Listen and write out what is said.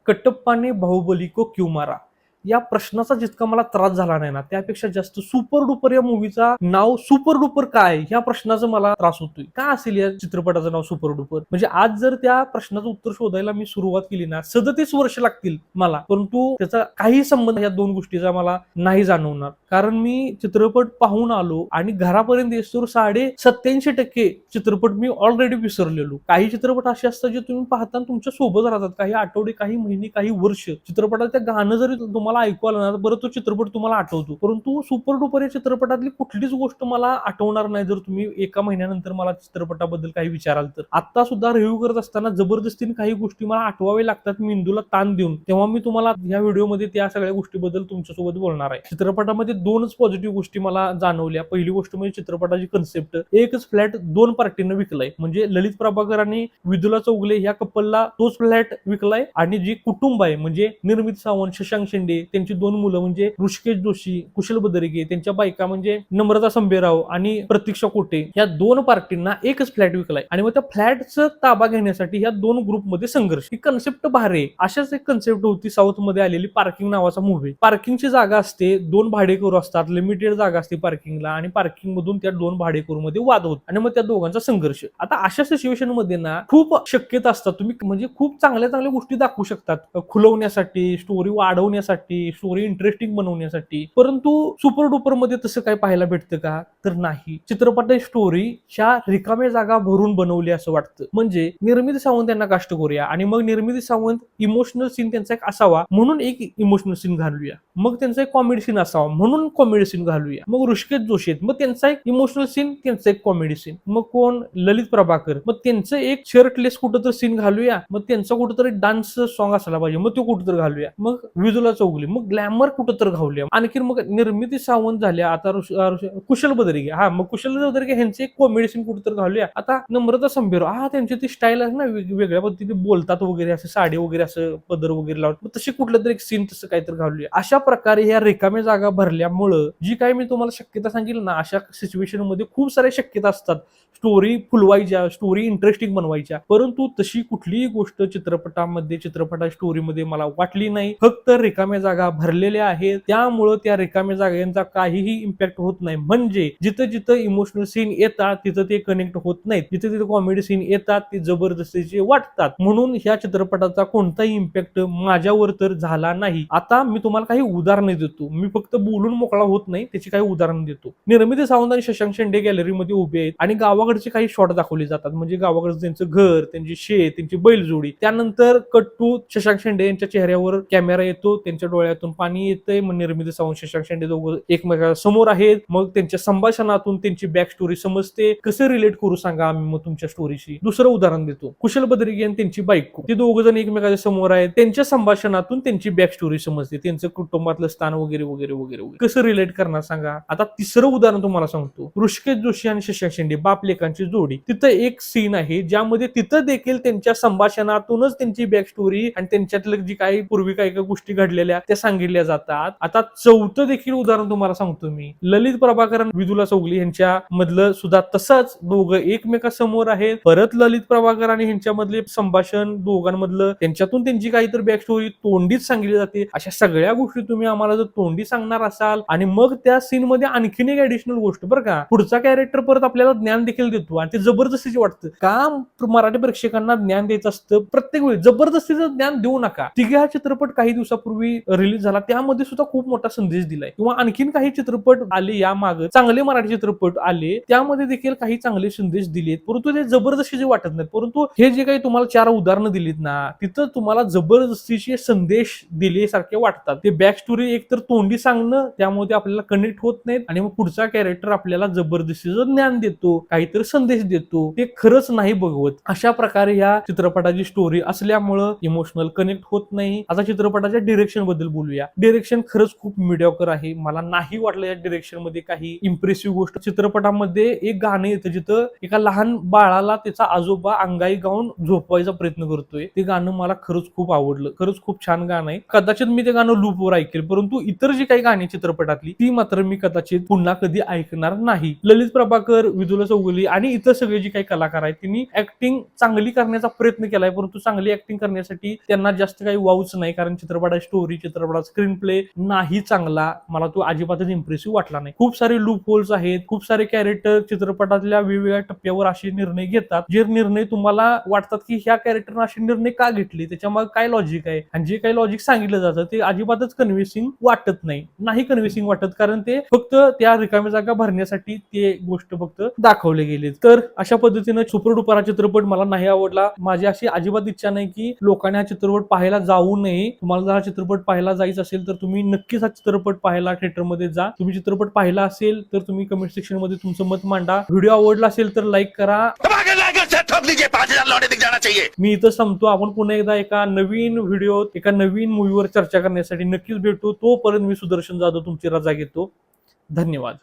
कटप्पाने बाहुबली को क्यों मारा या प्रश्नाचा जितका मला त्रास झाला नाही ना त्यापेक्षा जास्त सुपर डुपर या मूवीचा नाव सुपर डुपर काय या प्रश्नाचा मला त्रास होतोय. का असेल या चित्रपटाचं नाव सुपर डुपर? म्हणजे आज जर त्या प्रश्नाचं उत्तर शोधायला मी सुरुवात केली ना 37 वर्ष लागतील मला, परंतु त्याचा काही संबंध या दोन गोष्टीचा मला नाही जाणवणार. कारण मी चित्रपट पाहून आलो आणि घरापर्यंत येतो 87% चित्रपट मी ऑलरेडी विसरलेलो. काही चित्रपट असे असतात जे तुम्ही पाहताना तुमच्या सोबत राहतात, काही आठवडे, काही महिने, काही वर्ष. चित्रपटात त्या गाणं जरी तुम्हाला ऐकू आलं ना बरं तो चित्रपट तुम्हाला आठवतो, परंतु सुपर डुपर या चित्रपटातली कुठलीच गोष्ट मला आठवणार नाही जर तुम्ही एका महिन्यानंतर मला चित्रपटाबद्दल काही विचाराल तर. आता सुद्धा रिव्ह्यू करत असताना जबरदस्तीने काही गोष्टी मला आठवावे लागतात मेंदूला ताण देऊन, तेव्हा मी तुम्हाला या व्हिडिओमध्ये त्या सगळ्या गोष्टीबद्दल तुमच्यासोबत बोलणार आहे. चित्रपटामध्ये दोनच पॉझिटिव्ह गोष्टी मला जाणवल्या. पहिली गोष्ट म्हणजे चित्रपटाची कन्सेप्ट. एकच फ्लॅट दोन पार्टीनं विकलाय, म्हणजे ललित प्रभाकर आणि विदुला चौगुले या कपलला तोच फ्लॅट विकलाय आणि जी कुटुंब आहे म्हणजे निर्मित सावंत, शशांक शेंडे, त्यांची दोन मुलं म्हणजे ऋषिकेश जोशी, कुशल बदरगे, त्यांच्या बायका म्हणजे नम्रता संभेराव आणि प्रतीक्षा कोटे, या दोन पार्टींना एकच फ्लॅट विकलाय आणि मग त्या फ्लॅटचा ताबा घेण्यासाठी या दोन ग्रुपमध्ये संघर्ष. ही कन्सेप्ट भारी आहे. अशाच एक कन्सेप्ट होती साऊथ मध्ये आलेली पार्किंग नावाचा मूव्ही. पार्किंगची जागा असते, दोन भाडेकरू असतात, लिमिटेड जागा असते पार्किंगला आणि पार्किंग मधून त्या दोन भाडेकरू मध्ये वाद होत आणि मग त्या दोघांचा संघर्ष. आता अशा सिच्युएशन मध्ये ना खूप शक्यता असतात. तुम्ही म्हणजे खूप चांगल्या चांगल्या गोष्टी दाखवू शकतात खुलवण्यासाठी, स्टोरी वाढवण्यासाठी, स्टोरी इंटरेस्टिंग बनवण्यासाठी, परंतु सुपर डुपर मध्ये तसं काय पाहायला भेटतं का? तर नाही. चित्रपटाची स्टोरीच्या रिकाम्या जागा भरून बनवली असं वाटतं. म्हणजे निर्मिती सावंत यांना कास्ट करूया आणि मग निर्मिती सावंत इमोशनल सीन त्यांचा एक असावा म्हणून एक इमोशनल सीन घालूया, मग त्यांचा एक कॉमेडी सीन असावा म्हणून कॉमेडी सीन घालूया, मग ऋषिकेश जोशी मग त्यांचा एक इमोशनल सीन, त्यांचा एक कॉमेडी सीन, मग कोण ललित प्रभाकर मग त्यांचं एक शर्टलेस कुठंतरी सीन घालूया, मग त्यांचा कुठंतरी डान्स सॉन्ग असायला पाहिजे मग तो कुठंतरी घालूया, मग विदुला चौगुले मग ग्लॅमर कुठंतरी घालूया, आणखी मग निर्मिती सावंत झाल्या, आता कुशल बदरगे, हा मग कुशल बदरगे ह्यांचे एक कॉमेडी सीन कुठंतरी घालूया, आता नम्रता संभेराव, हा त्यांची ती स्टाईल आहे ना वेगवेगळ्या पद्धतीने बोलतात वगैरे, असं साडी वगैरे असं पदर वगैरे लावून मग तशी कुठलं तरी एक सीन तसं काहीतरी घालूया. अशा प्रकारे ह्या रिकाम्या जागा भरल्यामुळं जी काही मी तुम्हाला शक्यता सांगितली ना, अशा सिच्युएशन मध्ये खूप साऱ्या शक्यता असतात स्टोरी फुलवायच्या, स्टोरी इंटरेस्टिंग बनवायच्या, परंतु तशी कुठलीही गोष्ट चित्रपटामध्ये चित्रपटा स्टोरीमध्ये मला वाटली नाही. फक्त रिकाम्या जागा भरलेल्या आहेत, त्यामुळं त्या रिकाम्या जागांचा काहीही इम्पॅक्ट होत नाही. म्हणजे जिथं जिथं इमोशनल सीन येतात तिथं ते कनेक्ट होत नाहीत, जिथं तिथं कॉमेडी सीन येतात ते जबरदस्तीचे वाटतात, म्हणून ह्या चित्रपटाचा कोणताही इम्पॅक्ट माझ्यावर तर झाला नाही. आता मी तुम्हाला काही उदाहरणे देतो, मी फक्त बोलून मोकळा होत नाही, त्याची काही उदाहरण देतो. निर्मिती सावंत आणि शशांक शेंडे गॅलरीमध्ये उभे आहेत आणि गावाकडचे काही शॉट दाखवले जातात, म्हणजे गावाकडचं त्यांचं घर, त्यांची शेत, त्यांची बैलजोडी. त्यानंतर कट टू शशांक शेंडे यांच्या चेहऱ्यावर कॅमेरा येतो, त्यांच्या डोळ्यातून पाणी येतंय, मग निर्मिती सावंत शशांक शेंडे दोघं एकमेकांच्या समोर आहेत, मग त्यांच्या संभाषणातून त्यांची बॅक स्टोरी समजते. कसं रिलेट करू सांगा आम्ही मग तुमच्या स्टोरीशी. दुसरं उदाहरण देतो, कुशल बद्रिगे आणि त्यांची बायको, ते दोघ जण एकमेकांच्या समोर आहेत, त्यांच्या संभाषणातून त्यांची बॅक स्टोरी समजते, त्यांचं कुटुंबातलं स्थान वगैरे वगैरे वगैरे वगैरे. कसं रिलेट करणार सांगा. आता तिसरं उदाहरण तुम्हाला सांगतो, ऋषिकेश जोशी आणि शशांक शेंडे बाप लेकांची जोडी. तिथं एक सीन आहे ज्यामध्ये तिथं देखील त्यांच्या संभाषणातूनच त्यांची बॅक स्टोरी आणि त्यांच्यातलं जी काही पूर्वी काही गोष्टी घडलेल्या त्या सांगितल्या जातात. आता चौथं देखील उदाहरण तुम्हाला सांगतो मी, ललित प्रभाकर आणि विदुला चौगुले यांच्या मधलं सुद्धा तसंच दोघं एकमेकासमोर आहेत, परत ललित प्रभाकर आणि ह्यांच्यामधले संभाषण दोघांमधलं त्यांच्यातून त्यांची काहीतरी बॅक स्टोरी तोंडीच सांगितली जाते. अशा सगळ्या गोष्टी तुम्ही आम्हाला जर तोंडी सांगणार असाल आणि मग त्या सीन मध्ये आणखीन एक ऍडिशनल गोष्ट बरं का, पुढचा कॅरेक्टर परत आपल्याला ज्ञान देखील देतो आणि ते जबरदस्तीचे वाटतं का. मराठी प्रेक्षकांना ज्ञान द्यायचं असतं प्रत्येक वेळी, जबरदस्तीचं ज्ञान देऊ नका. तिघा चित्रपट काही दिवसापूर्वी रिलीज झाला, त्यामध्ये सुद्धा खूप मोठा संदेश दिलाय, किंवा आणखीन काही चित्रपट आले या मागे चांगले मराठी चित्रपट आले, त्यामध्ये देखील काही चांगले संदेश दिलेत, परंतु ते जबरदस्तीचे वाटत नाहीत. परंतु हे जे काही तुम्हाला 4 उदाहरणं दिलीत ना, तिथं तुम्हाला जबरदस्तीचे संदेश दिले सारखे वाटतात. ते बॅक स्टोरी एकतर तोंडी सांगणं, त्यामुळे ते आपल्याला कनेक्ट होत नाहीत आणि मग पुढचा कॅरेक्टर आपल्याला जबरदस्तीचं ज्ञान देतो, काहीतरी संदेश देतो, ते खरंच नाही बघवत. अशा प्रकारे या चित्रपटाची स्टोरी असल्यामुळं इमोशनल कनेक्ट होत नाही. आता चित्रपटाच्या डिरेक्शन बद्दल बद्दल बोलूया. डिरेक्शन खरंच खूप मिडिओकर आहे. मला नाही वाटलं या डिरेक्शन मध्ये काही इम्प्रेसिव्ह गोष्ट. चित्रपटामध्ये एक गाणं येतं जिथं एका लहान बाळाला त्याचा आजोबा अंगाई गाऊन झोपवायचा प्रयत्न करतोय. ते गाणं मला खरंच खूप आवडलं. खरंच खूप छान गाणं आहे. कदाचित मी ते गाणं लूपवर ऐकेल, परंतु इतर जी काही गाणी चित्रपटातली ती मात्र मी कदाचित पुन्हा कधी ऐकणार नाही. ललित प्रभाकर, विदुला चौगुले आणि इतर सगळे जे काही कलाकार आहेत त्यांनी ऍक्टिंग चांगली करण्याचा प्रयत्न केलाय, परंतु चांगली ऍक्टिंग करण्यासाठी त्यांना जास्त काही वावच नाही, कारण चित्रपटाची स्टोरी, चित्रपटाचा स्क्रीन प्ले नाही चांगला. मला तो अजिबातच इम्प्रेसिव्ह वाटला नाही. खूप सारे लूप होल्स आहेत. खूप सारे कॅरेक्टर चित्रपटातल्या वेगवेगळ्या टप्प्यावर असे निर्णय घेतात, जे निर्णय तुम्हाला वाटतात की ह्या कॅरेक्टरने असे निर्णय का घेतले, त्याच्यामागे काय लॉजिक आहे, आणि जे काही लॉजिक सांगितलं जातं ते अजिबातच कन्व्हिन्सिंग वाटत नाही कन्व्हिन्सिंग वाटत, कारण ते फक्त त्या रिकाम्या जागा भरण्यासाठी ते गोष्ट फक्त दाखवले गेले. तर अशा पद्धतीने सुपर डुपर हा चित्रपट मला नाही आवडला. माझी अशी अजिबात इच्छा नाही की लोकांनी हा चित्रपट पाहायला जाऊ नये. तुम्हाला जर हा चित्रपट पाहायला जायचं असेल तर तुम्ही नक्कीच हा चित्रपट पाहायला थिएटरमध्ये जा. तुम्ही चित्रपट पाहिला असेल तर तुम्ही कमेंट सेक्शन मध्ये तुमचं मत मांडा. व्हिडिओ आवडला असेल तर लाईक करा. मी इथं संपतो. आपण पुन्हा एकदा एका नवीन व्हिडिओ, एका नवीन मूवीवर चर्चा करण्यासाठी नक्कीच भेटू. तोपर्यंत मी सुदर्शन जाधव तुमची रजा घेतो. धन्यवाद.